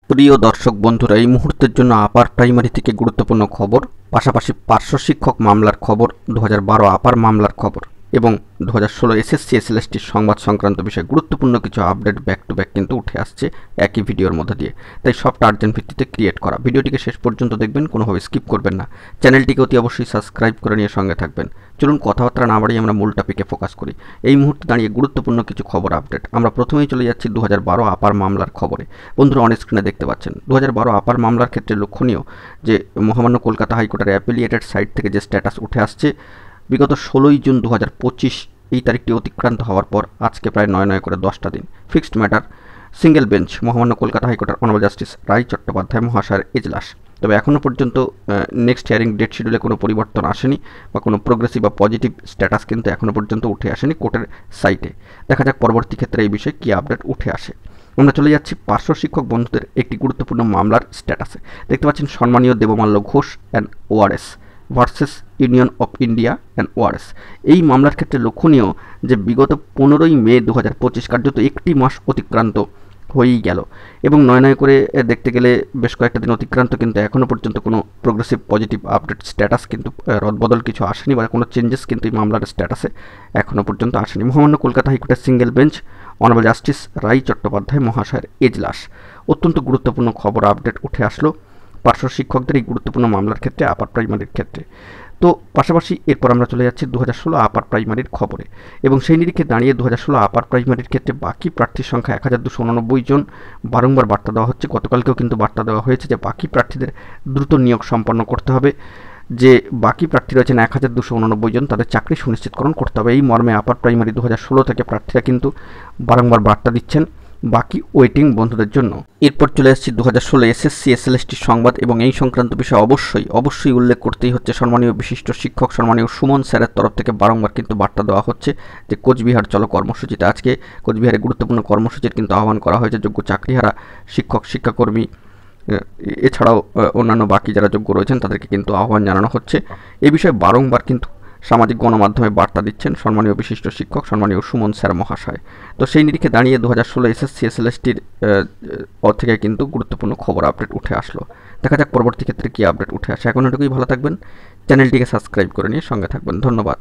প্রিয় দর্শক বন্ধুরা, এই মুহূর্তের জন্য আপার প্রাইমারি থেকে গুরুত্বপূর্ণ খবর, পাশাপাশি পার্শ্ব শিক্ষক মামলার খবর, 2012 আপার মামলার খবর এবং 2016 এসএসসি এসএলএসটির সংবাদ সংক্রান্ত বিষয়ে গুরুত্বপূর্ণ কিছু আপডেট ব্যাক টু ব্যাক কিন্তু উঠে আসছে একই ভিডিওর মধ্যে দিয়ে। তাই সবটা আর্জেন্ট ভিত্তিতে ক্রিয়েট করা। ভিডিওটিকে শেষ পর্যন্ত দেখবেন, কোনোভাবে স্কিপ করবেন না। চ্যানেলটিকে অতি অবশ্যই সাবস্ক্রাইব করে নিয়ে সঙ্গে থাকবেন। চলুন কথাবার্তা না বাড়িয়ে আমরা মূল টপিকে ফোকাস করি। এই মুহূর্তে দাঁড়িয়ে গুরুত্বপূর্ণ কিছু খবর আপডেট। আমরা প্রথমেই চলে যাচ্ছি 2012 আপার মামলার খবরে। বন্ধুরা অন স্ক্রিনে দেখতে পাচ্ছেন 2012 আপার মামলার ক্ষেত্রে লক্ষণীয় যে মহামান্য কলকাতা হাইকোর্টের অ্যাপিলিয়েটেড সাইট থেকে যে স্ট্যাটাস উঠে আসছে, বিগত 16ই জুন 2025 এই তারিখটি অতিক্রান্ত হওয়ার পর আজকে প্রায় 9 করে 10টা দিন ফিক্সড ম্যাটার সিঙ্গেল বেঞ্চ মহামান্য কলকাতা হাইকোর্টের অনারেবল জাস্টিস রায় চট্টোপাধ্যায় মহাশয়ের এজলাস। তবে এখনও পর্যন্ত নেক্সট হিয়ারিং ডেট শিডিউলে কোনো পরিবর্তন আসেনি বা কোনো প্রোগ্রেসিভ বা পজিটিভ স্ট্যাটাস কিন্তু এখনও পর্যন্ত উঠে আসেনি কোর্টের সাইটে। দেখা যাক পরবর্তী ক্ষেত্রে এই বিষয়ে কী আপডেট উঠে আসে। আমরা চলে যাচ্ছি পার্শ্ব শিক্ষক বন্ধুদের একটি গুরুত্বপূর্ণ মামলার স্ট্যাটাসে। দেখতে পাচ্ছেন সম্মানীয় Debmalya Ghosh and ORS versus union of India and ORS. এই মামলার ক্ষেত্রে লক্ষণীয় যে বিগত 15ই মে 2025 কার্যত একটি মাস অতিক্রান্ত হয়েই গেল এবং 9 করে দেখতে গেলে বেশ কয়েকটা দিন অতিক্রান্ত, কিন্তু এখনও পর্যন্ত কোনো প্রোগ্রেসিভ পজিটিভ আপডেট স্ট্যাটাস কিন্তু রদবদল কিছু আসেনি বা কোনো চেঞ্জেস কিন্তু এই মামলার স্ট্যাটাসে এখনও পর্যন্ত আসেনি। মহামান্য কলকাতা হাইকোর্টের সিঙ্গেল বেঞ্চ অনারেবল জাস্টিস রায় চট্টোপাধ্যায় মহাশয়ের এজলাস। অত্যন্ত গুরুত্বপূর্ণ খবর আপডেট উঠে আসলো পার্শ্ব শিক্ষকদের এই গুরুত্বপূর্ণ মামলার ক্ষেত্রে, আপার প্রাইমারির ক্ষেত্রে। তো পাশাপাশি এরপর আমরা চলে যাচ্ছি 2016 আপার প্রাইমারির খবরে এবং সেই নিরিখে দাঁড়িয়ে 2016 আপার প্রাইমারির ক্ষেত্রে বাকি প্রার্থীর সংখ্যা 1289 জন। বারংবার বার্তা দেওয়া হচ্ছে, গতকালকেও কিন্তু বার্তা দেওয়া হয়েছে যে বাকি প্রার্থীদের দ্রুত নিয়োগ সম্পন্ন করতে হবে। যে বাকি প্রার্থী রয়েছেন 1289 জন, তাদের চাকরি সুনিশ্চিতকরণ করতে হবে। এই মর্মে আপার প্রাইমারি 2016 থেকে প্রার্থীরা কিন্তু বারংবার বার্তা দিচ্ছেন বাকি ওয়েটিং বন্ধুদের জন্য। এরপর চলে আসছি 2016 এসএসসি এসএলএসটির সংবাদ এবং এই সংক্রান্ত বিষয়ে অবশ্যই উল্লেখ করতেই হচ্ছে সম্মানীয় বিশিষ্ট শিক্ষক সম্মানীয় সুমন স্যারের তরফ থেকে বারংবার কিন্তু বার্তা দেওয়া হচ্ছে যে কোচবিহার চলো কর্মসূচিতে। আজকে কোচবিহারে গুরুত্বপূর্ণ কর্মসূচির কিন্তু আহ্বান করা হয়েছে। যোগ্য চাকরিহারা শিক্ষক শিক্ষাকর্মী এছাড়াও অন্যান্য বাকি যারা যোগ্য রয়েছেন তাদেরকে কিন্তু আহ্বান জানানো হচ্ছে। এই বিষয়ে বারংবার কিন্তু সামাজিক গণমাধ্যমে বার্তা দিচ্ছেন সম্মানীয় বিশিষ্ট শিক্ষক সম্মানীয় সুমন স্যার মহাশয়। তো সেই নিরিখে দাঁড়িয়ে 2016 এসএসসি এসএলএসটির থেকে কিন্তু গুরুত্বপূর্ণ খবর আপডেট উঠে আসলো। দেখা যাক পরবর্তী ক্ষেত্রে কী আপডেট উঠে আসে। এখন এটুকুই, ভালো থাকবেন, চ্যানেলটিকে সাবস্ক্রাইব করে নিয়ে সঙ্গে থাকবেন। ধন্যবাদ।